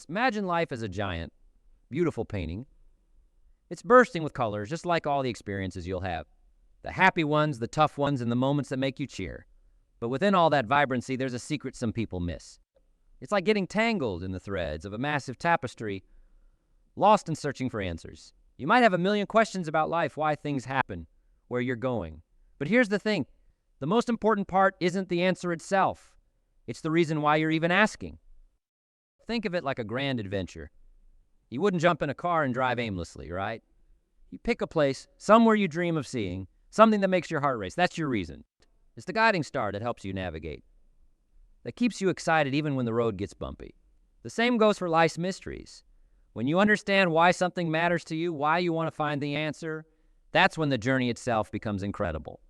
Imagine life as a giant, beautiful painting. It's bursting with colors, just like all the experiences you'll have. The happy ones, the tough ones, and the moments that make you cheer. But within all that vibrancy, there's a secret some people miss. It's like getting tangled in the threads of a massive tapestry, lost in searching for answers. You might have a million questions about life, why things happen, where you're going. But here's the thing. The most important part isn't the answer itself. It's the reason why you're even asking. Think of it like a grand adventure. You wouldn't jump in a car and drive aimlessly, right? You pick a place, somewhere you dream of seeing, something that makes your heart race. That's your reason. It's the guiding star that helps you navigate, that keeps you excited even when the road gets bumpy. The same goes for life's mysteries. When you understand why something matters to you, why you want to find the answer, that's when the journey itself becomes incredible.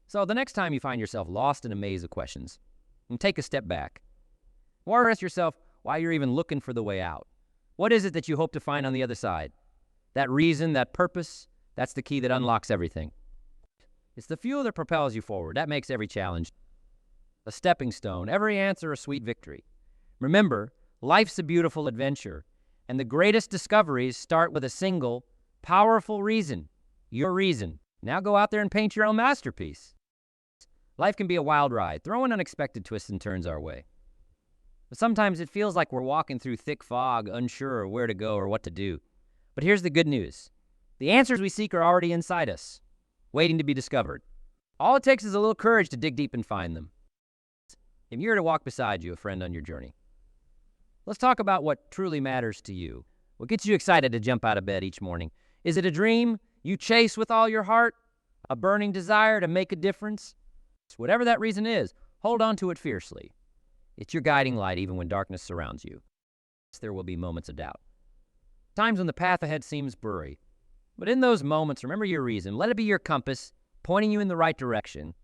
So the next time you find yourself lost in a maze of questions, take a step back. Or ask yourself why you're even looking for the way out. What is it that you hope to find on the other side? That reason, that purpose, that's the key that unlocks everything. It's the fuel that propels you forward. That makes every challenge a stepping stone, every answer a sweet victory. Remember, life's a beautiful adventure, and the greatest discoveries start with a single, powerful reason. Your reason. Now go out there and paint your own masterpiece. Life can be a wild ride, throwing unexpected twists and turns our way. But sometimes it feels like we're walking through thick fog, unsure of where to go or what to do. But here's the good news. The answers we seek are already inside us, waiting to be discovered. All it takes is a little courage to dig deep and find them. I'm here to walk beside you, a friend on your journey. Let's talk about what truly matters to you. What gets you excited to jump out of bed each morning? Is it a dream you chase with all your heart? A burning desire to make a difference? Whatever that reason is, hold on to it fiercely. It's your guiding light even when darkness surrounds you. There will be moments of doubt. Times when the path ahead seems blurry. But in those moments, remember your reason. Let it be your compass, pointing you in the right direction.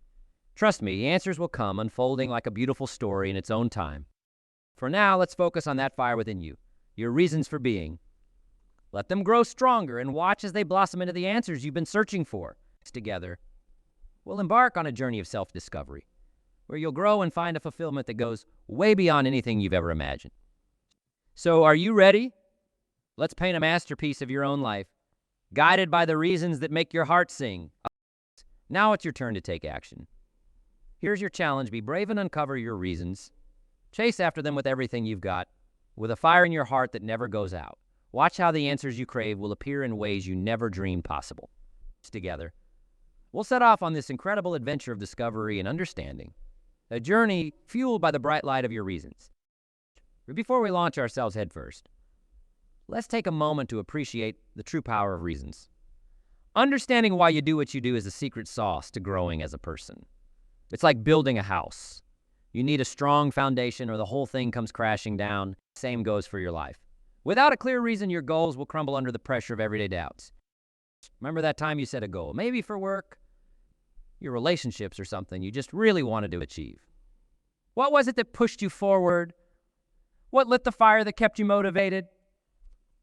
Trust me, the answers will come, unfolding like a beautiful story in its own time. For now, let's focus on that fire within you, your reasons for being. Let them grow stronger and watch as they blossom into the answers you've been searching for. Together, we'll embark on a journey of self-discovery, where you'll grow and find a fulfillment that goes way beyond anything you've ever imagined. So, are you ready? Let's paint a masterpiece of your own life, guided by the reasons that make your heart sing. Now it's your turn to take action. Here's your challenge. Be brave and uncover your reasons. Chase after them with everything you've got, with a fire in your heart that never goes out. Watch how the answers you crave will appear in ways you never dreamed possible. Together, we'll set off on this incredible adventure of discovery and understanding, a journey fueled by the bright light of your reasons. But before we launch ourselves headfirst, let's take a moment to appreciate the true power of reasons. Understanding why you do what you do is the secret sauce to growing as a person. It's like building a house. You need a strong foundation or the whole thing comes crashing down. Same goes for your life. Without a clear reason, your goals will crumble under the pressure of everyday doubts. Remember that time you set a goal, maybe for work, your relationships or something you just really wanted to achieve. What was it that pushed you forward? What lit the fire that kept you motivated?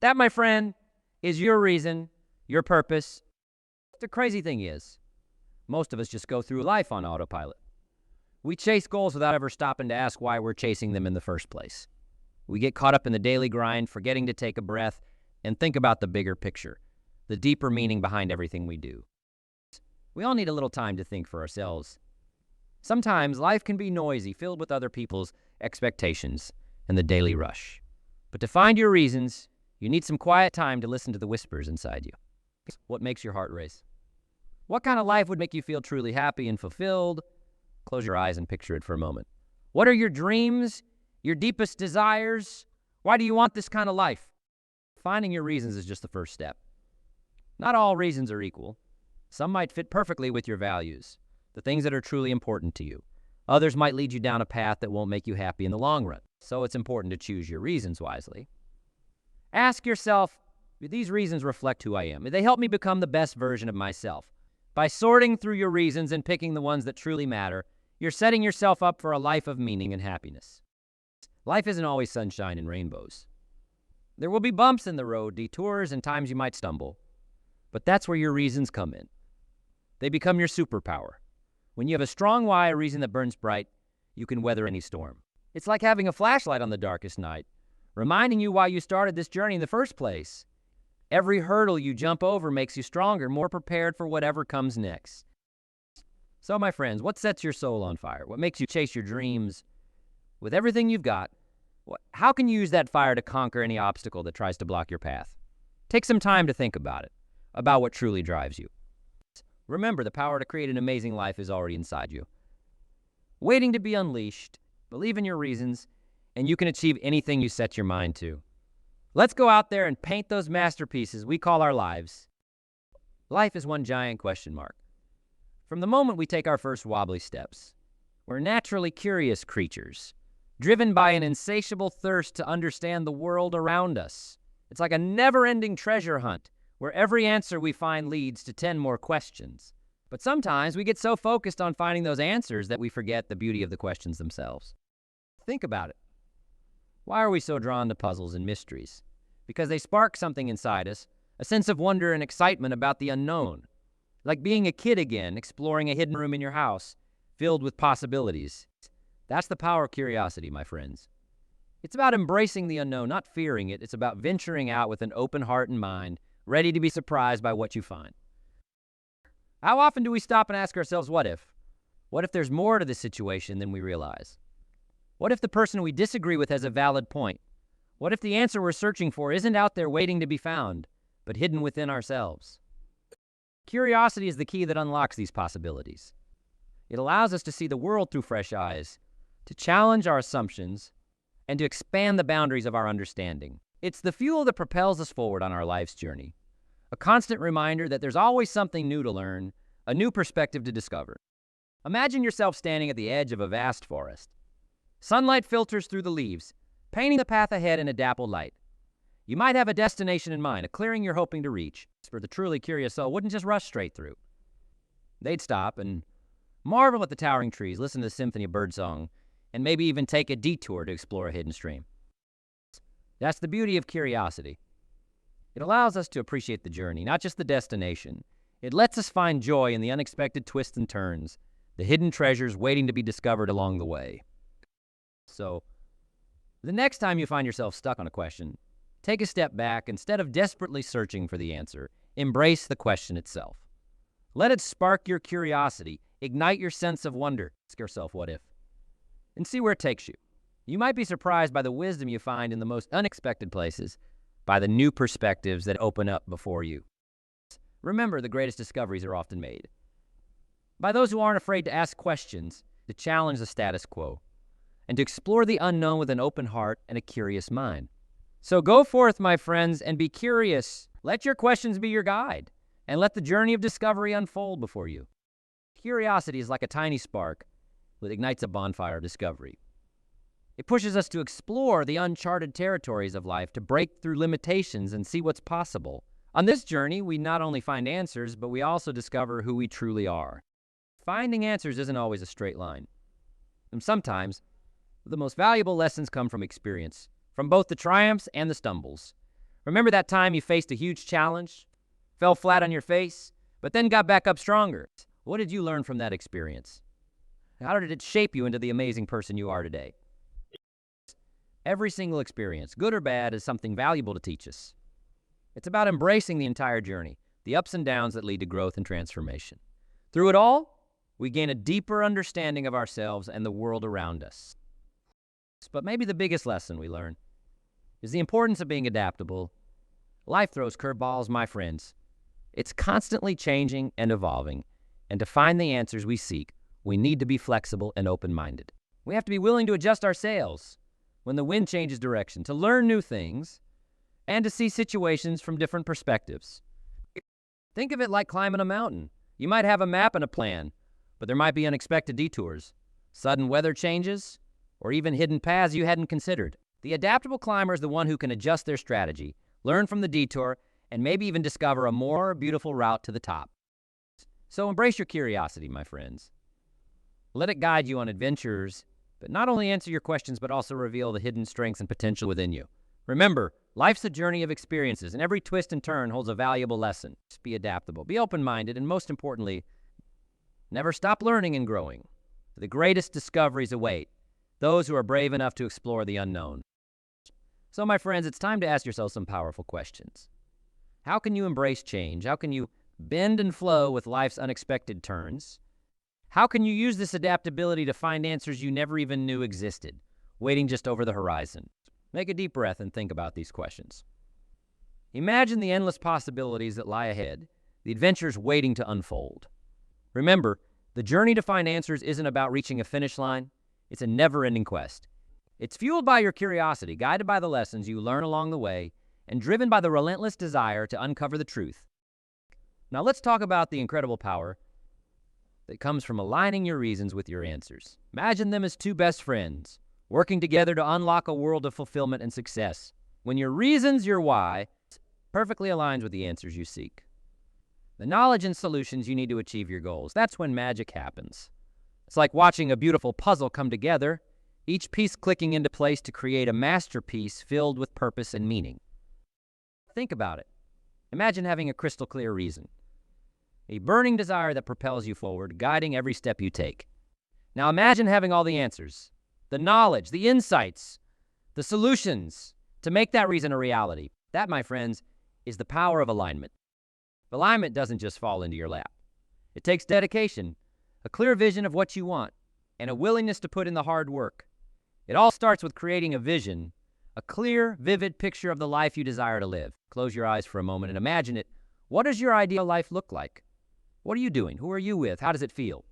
That, my friend, is your reason, your purpose. The crazy thing is, most of us just go through life on autopilot. We chase goals without ever stopping to ask why we're chasing them in the first place. We get caught up in the daily grind, forgetting to take a breath and think about the bigger picture, the deeper meaning behind everything we do. We all need a little time to think for ourselves. Sometimes life can be noisy, filled with other people's expectations and the daily rush. But to find your reasons, you need some quiet time to listen to the whispers inside you. What makes your heart race? What kind of life would make you feel truly happy and fulfilled? Close your eyes and picture it for a moment. What are your dreams, your deepest desires? Why do you want this kind of life? Finding your reasons is just the first step. Not all reasons are equal. Some might fit perfectly with your values, the things that are truly important to you. Others might lead you down a path that won't make you happy in the long run. So it's important to choose your reasons wisely. Ask yourself, do these reasons reflect who I am? Do they help me become the best version of myself? By sorting through your reasons and picking the ones that truly matter, you're setting yourself up for a life of meaning and happiness. Life isn't always sunshine and rainbows. There will be bumps in the road, detours, and times you might stumble. But that's where your reasons come in. They become your superpower. When you have a strong why, a reason that burns bright, you can weather any storm. It's like having a flashlight on the darkest night, reminding you why you started this journey in the first place. Every hurdle you jump over makes you stronger, more prepared for whatever comes next. So, my friends, what sets your soul on fire? What makes you chase your dreams with everything you've got? How can you use that fire to conquer any obstacle that tries to block your path? Take some time to think about it, about what truly drives you. Remember, the power to create an amazing life is already inside you, waiting to be unleashed. Believe in your reasons, and you can achieve anything you set your mind to. Let's go out there and paint those masterpieces we call our lives. Life is one giant question mark. From the moment we take our first wobbly steps, we're naturally curious creatures, driven by an insatiable thirst to understand the world around us. It's like a never-ending treasure hunt, where every answer we find leads to 10 more questions. But sometimes we get so focused on finding those answers that we forget the beauty of the questions themselves. Think about it. Why are we so drawn to puzzles and mysteries? Because they spark something inside us, a sense of wonder and excitement about the unknown. Like being a kid again, exploring a hidden room in your house, filled with possibilities. That's the power of curiosity, my friends. It's about embracing the unknown, not fearing it. It's about venturing out with an open heart and mind, ready to be surprised by what you find. How often do we stop and ask ourselves, what if? What if there's more to this situation than we realize? What if the person we disagree with has a valid point? What if the answer we're searching for isn't out there waiting to be found, but hidden within ourselves? Curiosity is the key that unlocks these possibilities. It allows us to see the world through fresh eyes, to challenge our assumptions, and to expand the boundaries of our understanding. It's the fuel that propels us forward on our life's journey, a constant reminder that there's always something new to learn, a new perspective to discover. Imagine yourself standing at the edge of a vast forest. Sunlight filters through the leaves, painting the path ahead in a dappled light. You might have a destination in mind, a clearing you're hoping to reach, for the truly curious soul wouldn't just rush straight through. They'd stop and marvel at the towering trees, listen to the symphony of birdsong, and maybe even take a detour to explore a hidden stream. That's the beauty of curiosity. It allows us to appreciate the journey, not just the destination. It lets us find joy in the unexpected twists and turns, the hidden treasures waiting to be discovered along the way. So, the next time you find yourself stuck on a question, take a step back. Instead of desperately searching for the answer, embrace the question itself. Let it spark your curiosity, ignite your sense of wonder. Ask yourself, what if? And see where it takes you. You might be surprised by the wisdom you find in the most unexpected places, by the new perspectives that open up before you. Remember, the greatest discoveries are often made by those who aren't afraid to ask questions, to challenge the status quo, and to explore the unknown with an open heart and a curious mind. So go forth, my friends, and be curious. Let your questions be your guide, and let the journey of discovery unfold before you. Curiosity is like a tiny spark that ignites a bonfire of discovery. It pushes us to explore the uncharted territories of life, to break through limitations and see what's possible. On this journey, we not only find answers, but we also discover who we truly are. Finding answers isn't always a straight line. And sometimes, the most valuable lessons come from experience, from both the triumphs and the stumbles. Remember that time you faced a huge challenge, fell flat on your face, but then got back up stronger? What did you learn from that experience? How did it shape you into the amazing person you are today? Every single experience, good or bad, is something valuable to teach us. It's about embracing the entire journey, the ups and downs that lead to growth and transformation. Through it all, we gain a deeper understanding of ourselves and the world around us. But maybe the biggest lesson we learn is the importance of being adaptable. Life throws curveballs, my friends. It's constantly changing and evolving, and to find the answers we seek, we need to be flexible and open-minded. We have to be willing to adjust our sails when the wind changes direction, to learn new things, and to see situations from different perspectives. Think of it like climbing a mountain. You might have a map and a plan, but there might be unexpected detours, sudden weather changes, or even hidden paths you hadn't considered. The adaptable climber is the one who can adjust their strategy, learn from the detour, and maybe even discover a more beautiful route to the top. So embrace your curiosity, my friends. Let it guide you on adventures, but not only answer your questions, but also reveal the hidden strengths and potential within you. Remember, life's a journey of experiences, and every twist and turn holds a valuable lesson. Just be adaptable, be open-minded, and most importantly, never stop learning and growing. The greatest discoveries await those who are brave enough to explore the unknown. So, my friends, it's time to ask yourself some powerful questions. How can you embrace change? How can you bend and flow with life's unexpected turns? How can you use this adaptability to find answers you never even knew existed, waiting just over the horizon? Make a deep breath and think about these questions. Imagine the endless possibilities that lie ahead, the adventures waiting to unfold. Remember, the journey to find answers isn't about reaching a finish line. It's a never-ending quest. It's fueled by your curiosity, guided by the lessons you learn along the way, and driven by the relentless desire to uncover the truth. Now let's talk about the incredible power that comes from aligning your reasons with your answers. Imagine them as two best friends, working together to unlock a world of fulfillment and success. When your reasons, your why, perfectly aligns with the answers you seek, the knowledge and solutions you need to achieve your goals, that's when magic happens. It's like watching a beautiful puzzle come together, each piece clicking into place to create a masterpiece filled with purpose and meaning. Think about it. Imagine having a crystal clear reason, a burning desire that propels you forward, guiding every step you take. Now imagine having all the answers, the knowledge, the insights, the solutions to make that reason a reality. That, my friends, is the power of alignment. Alignment doesn't just fall into your lap. It takes dedication, a clear vision of what you want, and a willingness to put in the hard work. It all starts with creating a vision, a clear, vivid picture of the life you desire to live. Close your eyes for a moment and imagine it. What does your ideal life look like? What are you doing? Who are you with? How does it feel?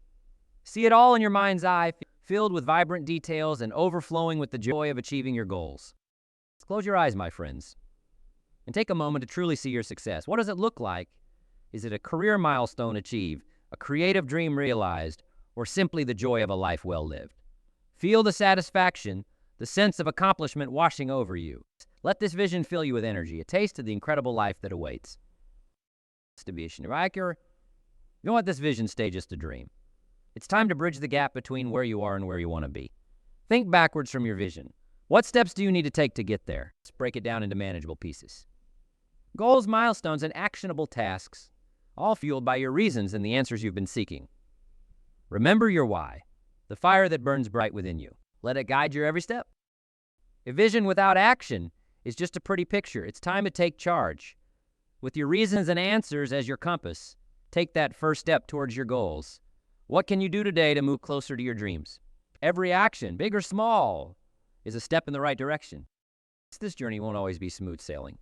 See it all in your mind's eye, filled with vibrant details and overflowing with the joy of achieving your goals. Close your eyes, my friends, and take a moment to truly see your success. What does it look like? Is it a career milestone achieved, a creative dream realized, or simply the joy of a life well lived? Feel the satisfaction, the sense of accomplishment washing over you. Let this vision fill you with energy, a taste of the incredible life that awaits. You don't want this vision stay just a dream. It's time to bridge the gap between where you are and where you want to be. Think backwards from your vision. What steps do you need to take to get there? Let's break it down into manageable pieces. Goals, milestones, and actionable tasks, all fueled by your reasons and the answers you've been seeking. Remember your why, the fire that burns bright within you. Let it guide your every step. A vision without action is just a pretty picture. It's time to take charge. With your reasons and answers as your compass, take that first step towards your goals. What can you do today to move closer to your dreams? Every action, big or small, is a step in the right direction. This journey won't always be smooth sailing.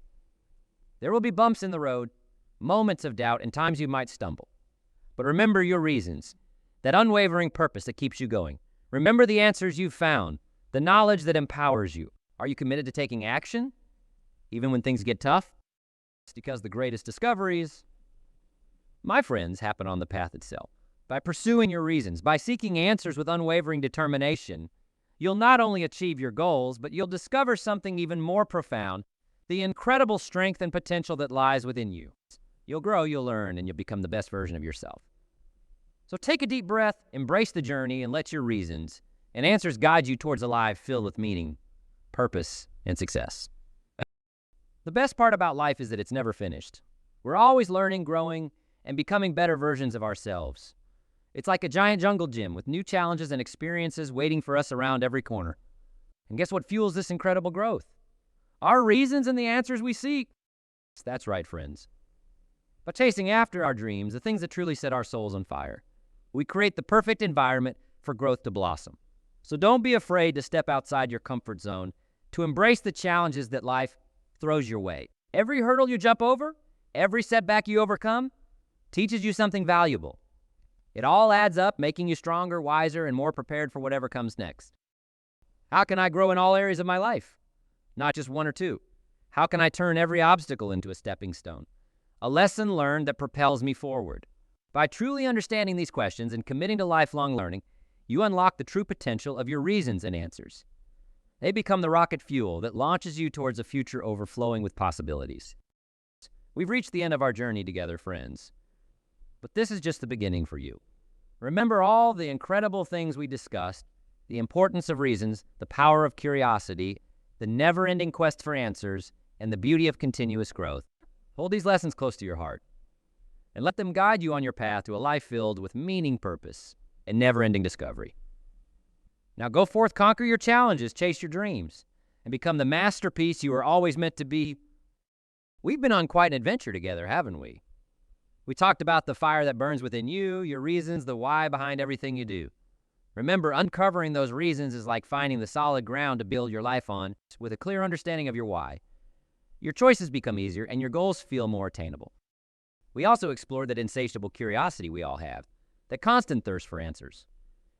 There will be bumps in the road, moments of doubt, and times you might stumble. But remember your reasons, that unwavering purpose that keeps you going. Remember the answers you've found, the knowledge that empowers you. Are you committed to taking action, even when things get tough? It's because the greatest discoveries, my friends, happen on the path itself. By pursuing your reasons, by seeking answers with unwavering determination, you'll not only achieve your goals, but you'll discover something even more profound, the incredible strength and potential that lies within you. You'll grow, you'll learn, and you'll become the best version of yourself. So take a deep breath, embrace the journey, and let your reasons and answers guide you towards a life filled with meaning, purpose, and success. The best part about life is that it's never finished. We're always learning, growing, and becoming better versions of ourselves. It's like a giant jungle gym with new challenges and experiences waiting for us around every corner. And guess what fuels this incredible growth? Our reasons and the answers we seek. That's right, friends. By chasing after our dreams, the things that truly set our souls on fire, we create the perfect environment for growth to blossom. So don't be afraid to step outside your comfort zone, to embrace the challenges that life throws your way. Every hurdle you jump over, every setback you overcome, teaches you something valuable. It all adds up, making you stronger, wiser, and more prepared for whatever comes next. How can I grow in all areas of my life? Not just one or two. How can I turn every obstacle into a stepping stone? A lesson learned that propels me forward. By truly understanding these questions and committing to lifelong learning, you unlock the true potential of your reasons and answers. They become the rocket fuel that launches you towards a future overflowing with possibilities. We've reached the end of our journey together, friends. But this is just the beginning for you. Remember all the incredible things we discussed, the importance of reasons, the power of curiosity, the never-ending quest for answers, and the beauty of continuous growth. Hold these lessons close to your heart and let them guide you on your path to a life filled with meaning, purpose, and never-ending discovery. Now go forth, conquer your challenges, chase your dreams, and become the masterpiece you were always meant to be. We've been on quite an adventure together, haven't we? We talked about the fire that burns within you, your reasons, the why behind everything you do. Remember, uncovering those reasons is like finding the solid ground to build your life on. With a clear understanding of your why, your choices become easier and your goals feel more attainable. We also explored that insatiable curiosity we all have, that constant thirst for answers.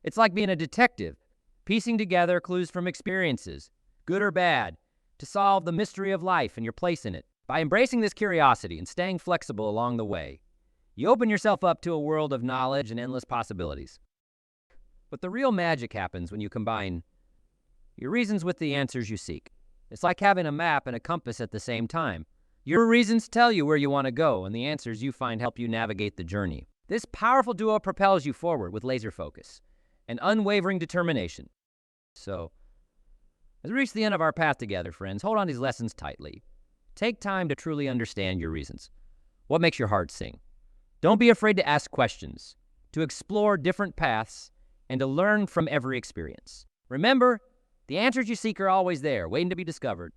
It's like being a detective, piecing together clues from experiences, good or bad, to solve the mystery of life and your place in it. By embracing this curiosity and staying flexible along the way, you open yourself up to a world of knowledge and endless possibilities. But the real magic happens when you combine your reasons with the answers you seek. It's like having a map and a compass at the same time. Your reasons tell you where you want to go, and the answers you find help you navigate the journey. This powerful duo propels you forward with laser focus and unwavering determination. So, as we reach the end of our path together, friends, hold on these lessons tightly. Take time to truly understand your reasons. What makes your heart sing? Don't be afraid to ask questions, to explore different paths, and to learn from every experience. Remember, the answers you seek are always there, waiting to be discovered.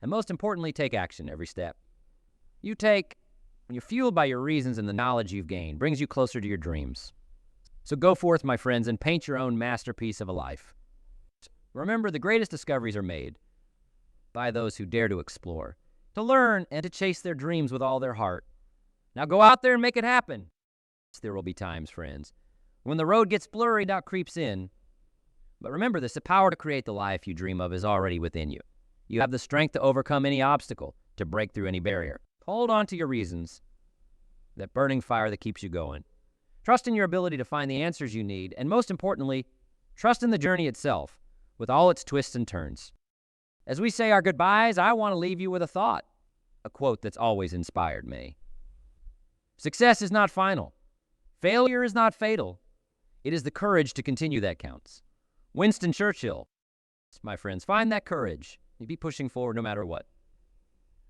And most importantly, take action every step. When you're fueled by your reasons and the knowledge you've gained, brings you closer to your dreams. So go forth, my friends, and paint your own masterpiece of a life. Remember, the greatest discoveries are made by those who dare to explore, to learn, and to chase their dreams with all their heart. Now go out there and make it happen. There will be times, friends, when the road gets blurry, doubt creeps in. But remember this, the power to create the life you dream of is already within you. You have the strength to overcome any obstacle, to break through any barrier. Hold on to your reasons, that burning fire that keeps you going. Trust in your ability to find the answers you need, and most importantly, trust in the journey itself, with all its twists and turns. As we say our goodbyes, I want to leave you with a thought, a quote that's always inspired me. Success is not final. Failure is not fatal. It is the courage to continue that counts. Winston Churchill. My friends, find that courage. You be pushing forward no matter what.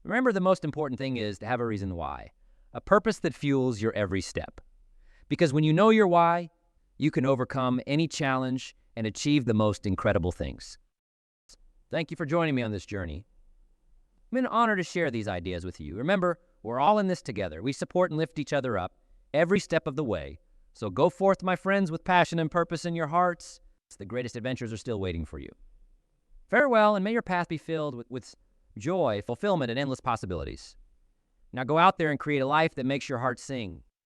Remember, the most important thing is to have a reason why, a purpose that fuels your every step. Because when you know your why, you can overcome any challenge and achieve the most incredible things. Thank you for joining me on this journey. I've been honored to share these ideas with you. Remember, we're all in this together. We support and lift each other up every step of the way. So go forth, my friends, with passion and purpose in your hearts. The greatest adventures are still waiting for you. Farewell, and may your path be filled with joy, fulfillment, and endless possibilities. Now go out there and create a life that makes your heart sing.